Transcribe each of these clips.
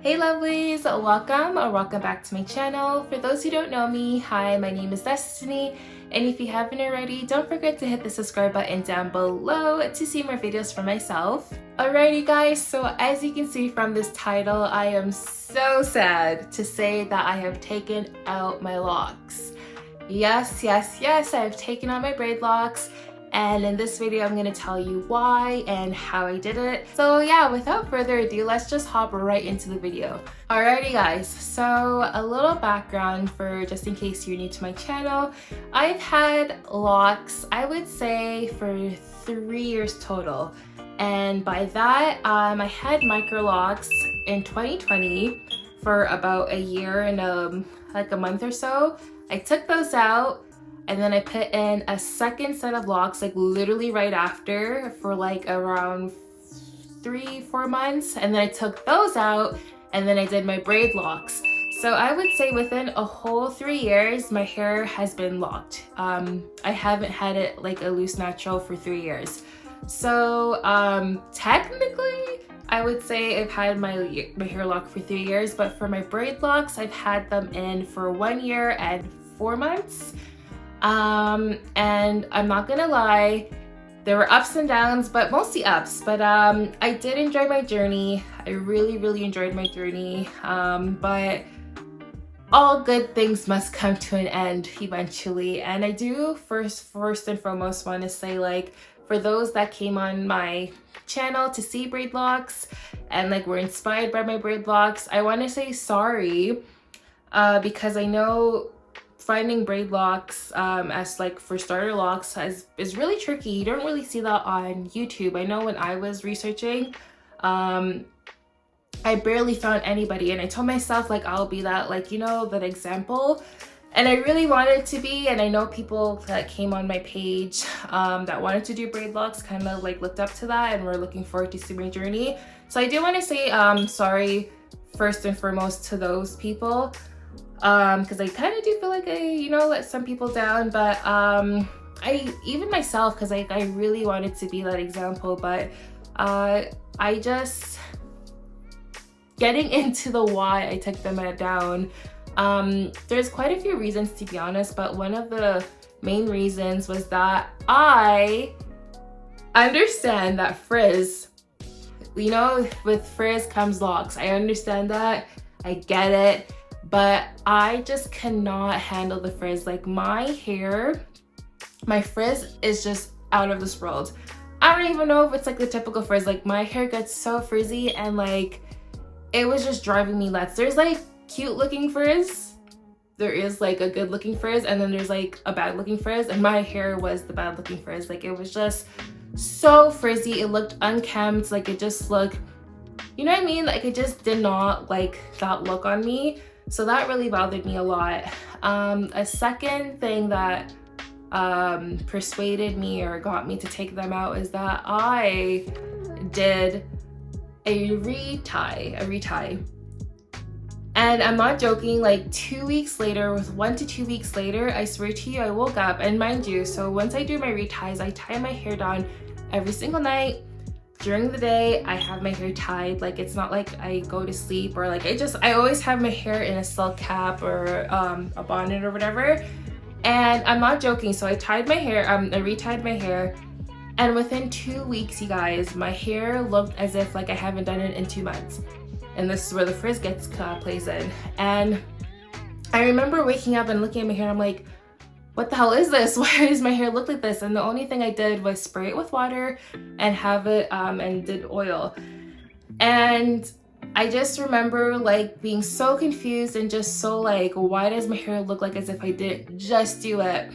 Hey lovelies, welcome or welcome back to my channel. For those who don't know me, hi, my name is Destiny, and if you haven't already, don't forget to hit the subscribe button down below to see more videos from myself. Alrighty guys, so as you can see from this title, I am so sad to say that I have taken out my locks. Yes, I've taken out my braid locks. And in this video, I'm gonna tell you why and how I did it. So yeah, without further ado, let's just hop right into the video. Alrighty guys, so a little background for just in case you're new to my channel. I've had locks, I would say for 3 years total. And by that, I had micro locks in 2020 for about a year and like a month or so. I took those out. And then I put in a second set of locks, like literally right after, for like around 3-4 months. And then I took those out and then I did my braid locks. So I would say within a whole 3 years, my hair has been locked. I haven't had it like a loose natural for 3 years. So technically, I would say I've had my hair locked for 3 years, but for my braid locks, I've had them in for 1 year and 4 months. And I'm not gonna lie, there were ups and downs, but mostly ups. But I did enjoy my journey. I really enjoyed my journey. But all good things must come to an end eventually. And I do first and foremost want to say, like, for those that came on my channel to see braid locks and like were inspired by my braid locks, I want to say sorry, because I know finding braid locks as like for starter locks is really tricky. You don't really see that on YouTube. I know when I was researching, I barely found anybody, and I told myself like I'll be that, like, you know, that example, and I really wanted to be. And I know people that came on my page that wanted to do braid locks kind of like looked up to that and were looking forward to see my journey. So I do want to say sorry first and foremost to those people, because I kind of do feel like I, you know, let some people down. But I even myself, because I really wanted to be that example, but I just, getting into the why I took them down, there's quite a few reasons, to be honest, but one of the main reasons was that I understand that frizz, you know, with frizz comes locks. I understand that, I get it. But I just cannot handle the frizz. Like my hair, my frizz is just out of this world. I don't even know if it's like the typical frizz. Like my hair gets so frizzy, and like it was just driving me nuts. There's like cute looking frizz. There is like a good looking frizz, and then there's like a bad looking frizz, and my hair was the bad looking frizz. Like it was just so frizzy. It looked unkempt. Like it just looked, you know what I mean? Like it just did not like that look on me. So that really bothered me a lot. A second thing that persuaded me or got me to take them out is that I did a retie. And I'm not joking, like 2 weeks later, with 1 to 2 weeks later, I swear to you, I woke up, and mind you, so once I do my reties, I tie my hair down every single night. During the day, I have my hair tied. Like it's not like I go to sleep or like I always have my hair in a silk cap or a bonnet or whatever. And I'm not joking. So I tied my hair, I retied my hair, and within 2 weeks, you guys, my hair looked as if like I haven't done it in 2 months. And this is where the frizz plays in. And I remember waking up and looking at my hair, and I'm like, what the hell is this? Why does my hair look like this? And the only thing I did was spray it with water and have it and did oil. And I just remember like being so confused and just so like, why does my hair look like as if I didn't just do it?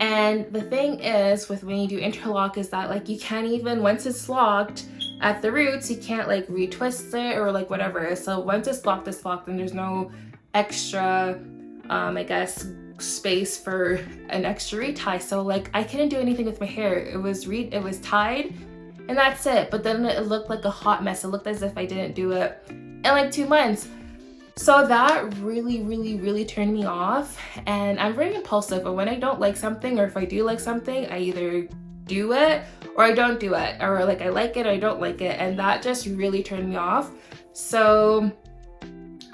And the thing is with when you do interlock is that like you can't even, once it's locked at the roots, you can't like retwist it or like whatever. So once it's locked, and there's no extra I guess space for an extra retie. So like I couldn't do anything with my hair. It was tied and that's it. But then it looked like a hot mess. It looked as if I didn't do it in like 2 months. So that really turned me off. And I'm very impulsive, but when I don't like something, or if I do like something, I either do it or I don't do it, or like I like it or I don't like it, and that just really turned me off. So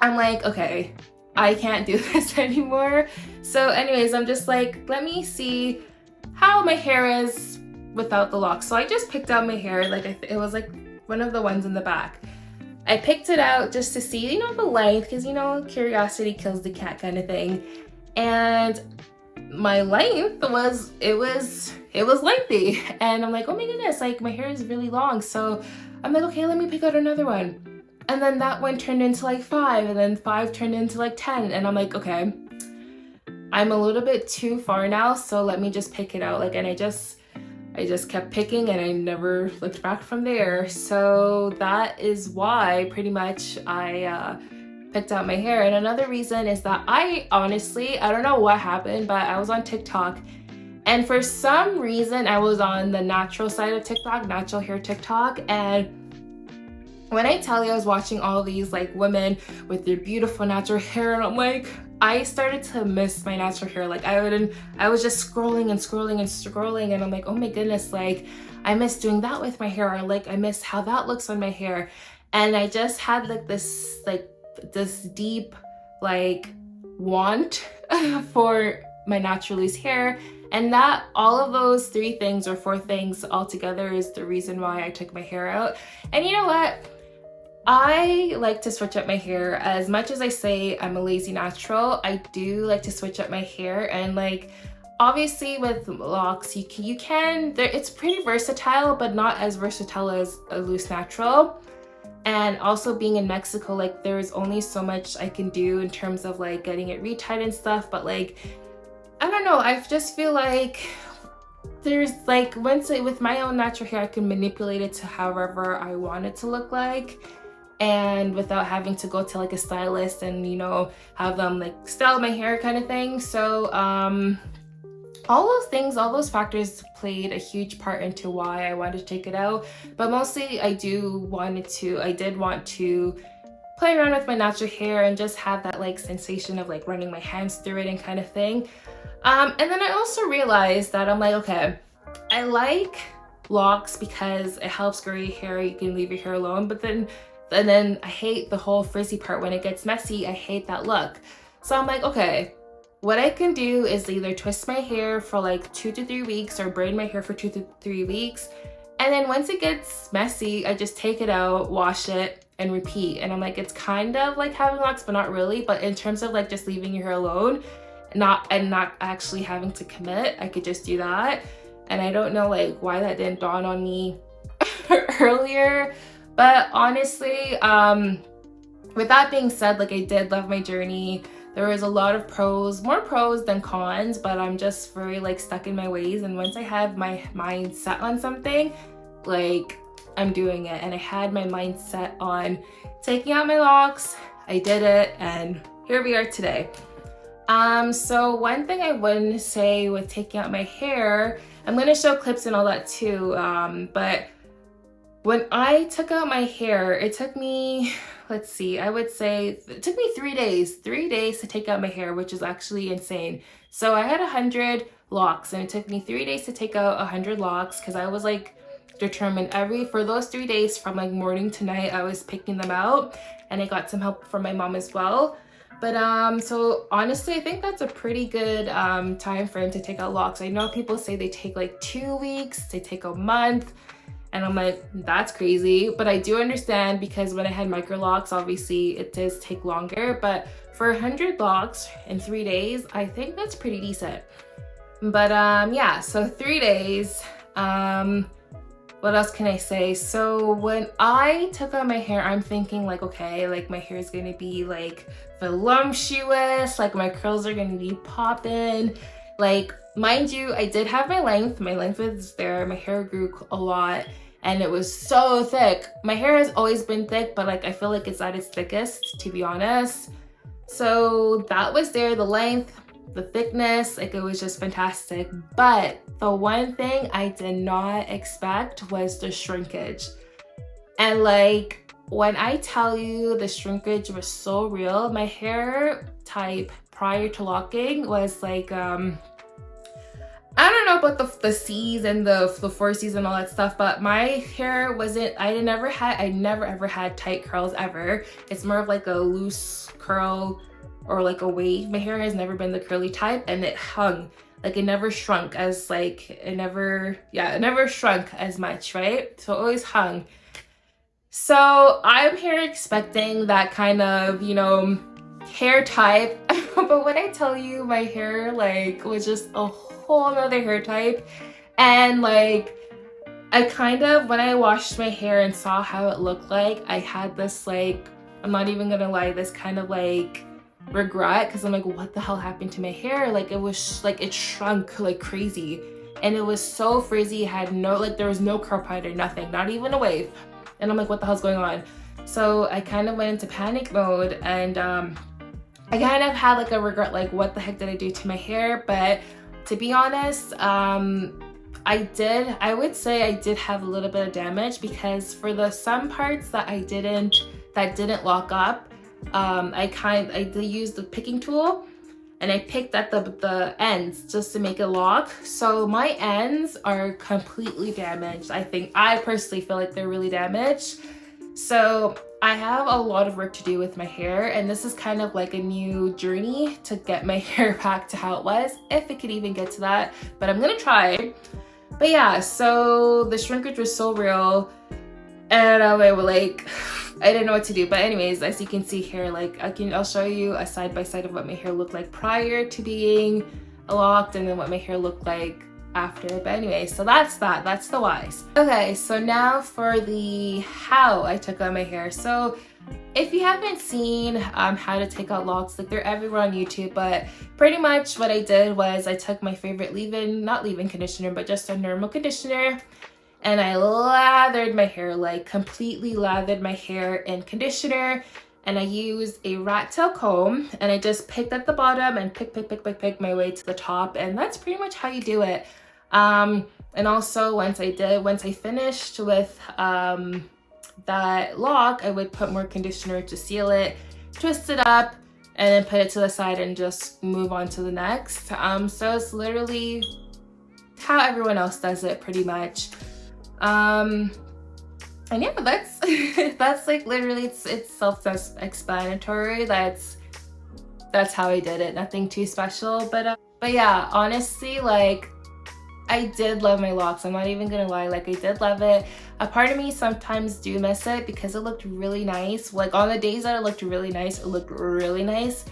I'm like, okay, I can't do this anymore. So anyways, I'm just like, let me see how my hair is without the locks. So I just picked out my hair, like it was like one of the ones in the back. I picked it out just to see, you know, the length, because, you know, curiosity kills the cat kind of thing. And my length was, it was lengthy. And I'm like, oh my goodness, like my hair is really long. So I'm like, okay, let me pick out another one. And then that one turned into like 5, and then 5 turned into like 10. And I'm like, okay, I'm a little bit too far now, so let me just pick it out. Like, and I just kept picking, and I never looked back from there. So that is why pretty much I picked out my hair. And another reason is that I honestly, I don't know what happened, but I was on TikTok, and for some reason I was on the natural side of TikTok, natural hair TikTok. And when I tell you, I was watching all these like women with their beautiful natural hair, and I'm like, I started to miss my natural hair. Like I was just scrolling and scrolling and scrolling, and I'm like, oh my goodness, like I miss doing that with my hair, or like I miss how that looks on my hair. And I just had like this deep like want for my natural loose hair. And that, all of those 3 things or 4 things all together is the reason why I took my hair out. And you know what? I like to switch up my hair. As much as I say I'm a lazy natural, I do like to switch up my hair. And like, obviously with locks, you can, it's pretty versatile, but not as versatile as a loose natural. And also being in Mexico, like there's only so much I can do in terms of like getting it retied and stuff. But like, I don't know, I just feel like there's like, with my own natural hair, I can manipulate it to however I want it to look like, and without having to go to like a stylist and, you know, have them like style my hair kind of thing. So all those things, all those factors played a huge part into why I wanted to take it out. But mostly I did want to play around with my natural hair and just have that like sensation of like running my hands through it and kind of thing. And then I also realized that I'm like, okay, I like locks because it helps grow your hair. You can leave your hair alone, but then I hate the whole frizzy part. When it gets messy, I hate that look. So I'm like, okay, what I can do is either twist my hair for like 2 to 3 weeks or braid my hair for 2 to 3 weeks. And then once it gets messy, I just take it out, wash it, and repeat. And I'm like, it's kind of like having locks, but not really. But in terms of like just leaving your hair alone, not actually having to commit, I could just do that. And I don't know like why that didn't dawn on me earlier. But honestly, with that being said, like I did love my journey. There was a lot of pros, more pros than cons, but I'm just very like stuck in my ways. And once I had my mind set on something, like I'm doing it. And I had my mind set on taking out my locks. I did it, and here we are today. So one thing I wouldn't say with taking out my hair, I'm going to show clips and all that too, but when I took out my hair, it took me, let's see, I would say it took me 3 days to take out my hair, which is actually insane. So I had 100 locks, and it took me 3 days to take out 100 locks, because I was like determined for those 3 days, from like morning to night, I was picking them out, and I got some help from my mom as well. But so honestly, I think that's a pretty good time frame to take out locks. I know people say they take like 2 weeks, they take a month. And I'm like, that's crazy. But I do understand, because when I had micro locks, obviously it does take longer. But for 100 locks in 3 days, I think that's pretty decent. But yeah, so 3 days. What else can I say? So when I took out my hair, I'm thinking like, okay, like my hair is gonna be like voluptuous, like my curls are gonna be popping. Like, mind you, I did have my length was there, my hair grew a lot, and it was so thick. My hair has always been thick, but like I feel like it's at its thickest, to be honest. So that was there, the length, the thickness, like it was just fantastic. But the one thing I did not expect was the shrinkage. And like, when I tell you the shrinkage was so real, my hair type prior to locking was like, I don't know about the C's and the 4C's and all that stuff, but my hair wasn't, I never ever had tight curls ever. It's more of like a loose curl or like a wave. My hair has never been the curly type, and it hung. Like it never shrunk as like, it never shrunk as much, right? So it always hung. So I'm here expecting that kind of, you know, hair type. But when I tell you, my hair like was just a whole other hair type. And like I kind of, when I washed my hair and saw how it looked like, I had this like, I'm not even gonna lie, this kind of like regret, because I'm like, what the hell happened to my hair? Like it was like, it shrunk like crazy, and it was so frizzy. It had no, like there was no curl point or nothing, not even a wave. And I'm like, what the hell's going on? So I kind of went into panic mode, and I kind of had like a regret, like what the heck did I do to my hair? But to be honest, I would say I did have a little bit of damage, because for the some parts that didn't lock up, I used the picking tool, and I picked at the ends just to make it lock. So my ends are completely damaged. I personally feel like they're really damaged. So I have a lot of work to do with my hair, and this is kind of like a new journey to get my hair back to how it was, if it could even get to that, but I'm gonna try. But yeah, so the shrinkage was so real, and I was like, I didn't know what to do. But anyways, as you can see here, like I'll show you a side by side of what my hair looked like prior to being locked, and then what my hair looked like after. But anyway, so that's the whys. Okay, so now for the how I took out my hair. So if you haven't seen how to take out locks, like they're everywhere on YouTube, but pretty much what I did was I took my favorite not leave-in conditioner, but just a normal conditioner, and I lathered my hair, like completely lathered my hair in conditioner. And I used a rat tail comb, and I just picked at the bottom and pick my way to the top, and that's pretty much how you do it. And also once I finished with that lock, I would put more conditioner to seal it, twist it up, and then put it to the side and just move on to the next. So it's literally how everyone else does it pretty much. And yeah, that's like literally it's self-explanatory. That's how I did it. Nothing too special, but yeah, honestly, like I did love my locks. I'm not even gonna lie, like I did love it. A part of me sometimes do miss it because it looked really nice. Like on the days that it looked really nice, it looked really nice.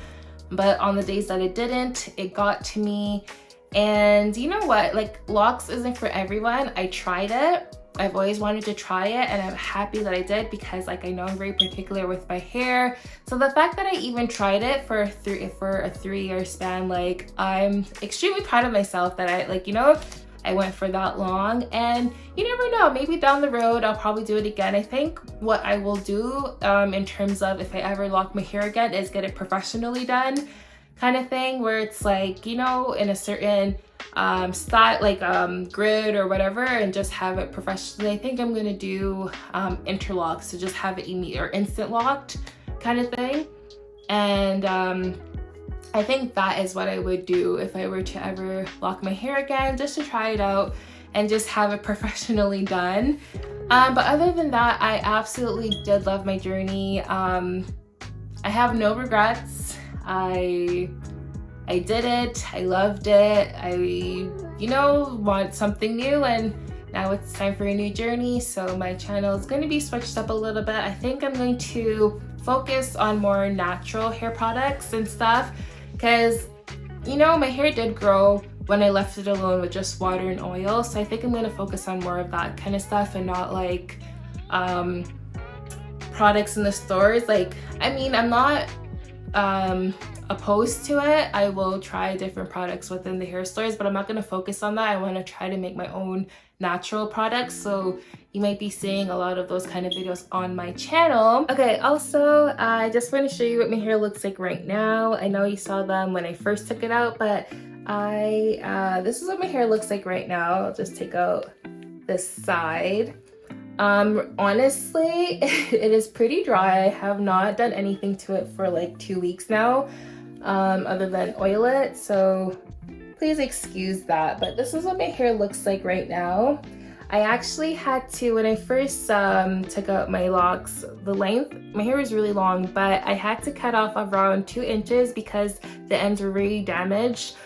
But on the days that it didn't, it got to me. And you know what? Like locks isn't for everyone. I tried it. I've always wanted to try it, and I'm happy that I did, because like I know I'm very particular with my hair. So the fact that I even tried it for a 3-year span, like I'm extremely proud of myself that I, like, you know, I went for that long. And you never know, maybe down the road I'll probably do it again. I think what I will do in terms of if I ever lock my hair again is get it professionally done, kind of thing, where it's like, you know, in a certain style, like grid or whatever, and just have it professionally. I think I'm gonna do interlocks, so just have it instant locked kind of thing. And I think that is what I would do if I were to ever lock my hair again, just to try it out and just have it professionally done. But other than that, I absolutely did love my journey. I have no regrets. I did it. I loved it. I, you know, want something new, and now it's time for a new journey. So my channel is going to be switched up a little bit. I think I'm going to focus on more natural hair products and stuff, because, you know, my hair did grow when I left it alone with just water and oil. So I think I'm going to focus on more of that kind of stuff, and not like products in the stores. Like, I mean, I'm not opposed to it. I will try different products within the hair stores, but I'm not going to focus on that. I want to try to make my own natural products, so you might be seeing a lot of those kind of videos on my channel. Okay, also I just want to show you what my hair looks like right now. I know you saw them when I first took it out, but this is what my hair looks like right now. I'll just take out this side. Honestly, it is pretty dry. I have not done anything to it for like 2 weeks now, other than oil it. So please excuse that, but this is what my hair looks like right now. I actually had to, when I first took out my locks, the length, my hair was really long, but I had to cut off around 2 inches because the ends were really damaged.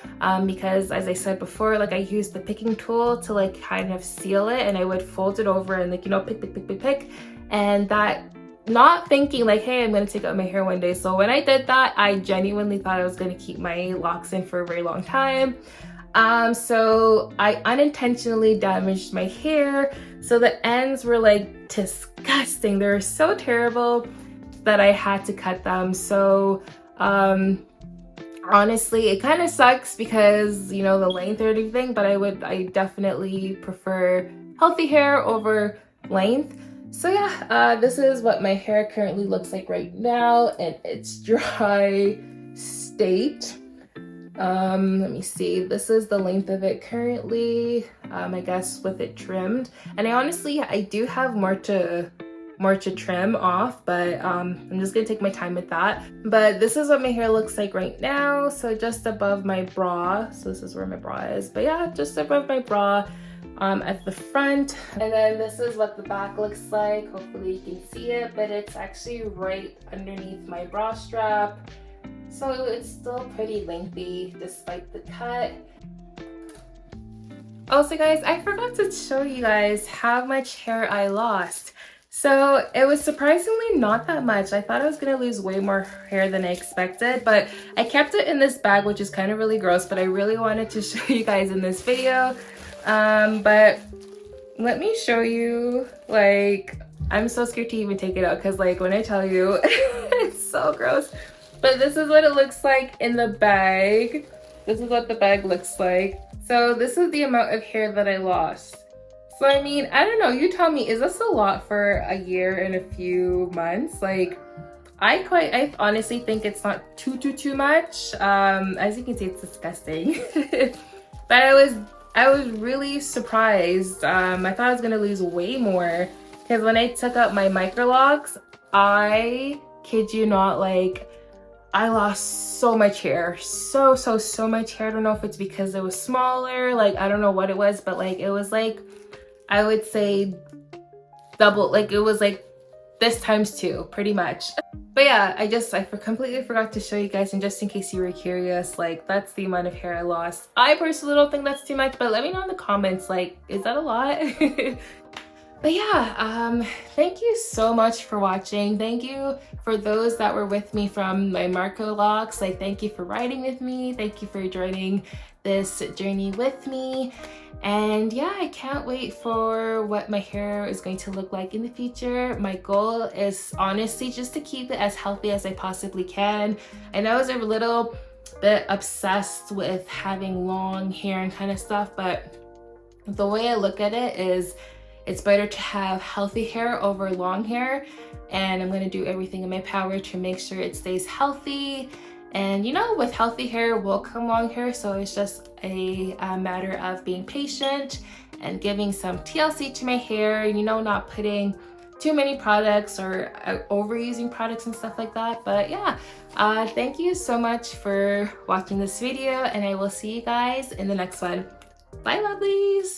Because as I said before, like I used the picking tool to like kind of seal it, and I would fold it over and like, you know, pick. And that, not thinking like, hey, I'm gonna take out my hair one day. So when I did that, I genuinely thought I was gonna keep my locks in for a very long time. So I unintentionally damaged my hair. So the ends were like disgusting. They were so terrible that I had to cut them. So honestly, it kind of sucks because, you know, the length and everything, but I definitely prefer healthy hair over length. So yeah, this is what my hair currently looks like right now in its dry state. Let me see, this is the length of it currently, I guess with it trimmed. And I do have more to trim off, but I'm just gonna take my time with that. But this is what my hair looks like right now. So just above my bra, so this is where my bra is, but yeah, just above my bra at the front. And then this is what the back looks like. Hopefully you can see it, but it's actually right underneath my bra strap. So it's still pretty lengthy despite the cut. Also guys, I forgot to show you guys how much hair I lost. So it was surprisingly not that much. I thought I was gonna lose way more hair than I expected, but I kept it in this bag, which is kind of really gross, but I really wanted to show you guys in this video. But let me show you, like, I'm so scared to even take it out because like when I tell you, it's so gross. But this is what it looks like in the bag. This is what the bag looks like. So this is the amount of hair that I lost. So I mean, I don't know, you tell me, is this a lot for a year and a few months? Like, I honestly think it's not too much. As you can see, it's disgusting. But I was really surprised. I thought I was gonna lose way more because when I took out my micro locks, I kid you not, like, I lost so much hair, so much hair. I don't know if it's because it was smaller, like I don't know what it was, but like it was like, I would say double, like it was like this times 2 pretty much. But yeah, I completely forgot to show you guys, and just in case you were curious, like that's the amount of hair I lost. I personally don't think that's too much, but let me know in the comments, like, is that a lot? But yeah, thank you so much for watching. Thank you for those that were with me from my Marco locks. Like, thank you for riding with me. Thank you for joining this journey with me. And yeah, I can't wait for what my hair is going to look like in the future. My goal is honestly just to keep it as healthy as I possibly can. I know I was a little bit obsessed with having long hair and kind of stuff, but the way I look at it is, it's better to have healthy hair over long hair, and I'm gonna do everything in my power to make sure it stays healthy. And you know, with healthy hair will come long hair, so it's just a matter of being patient and giving some TLC to my hair, and you know, not putting too many products or overusing products and stuff like that. But yeah, thank you so much for watching this video, and I will see you guys in the next one. Bye, lovelies!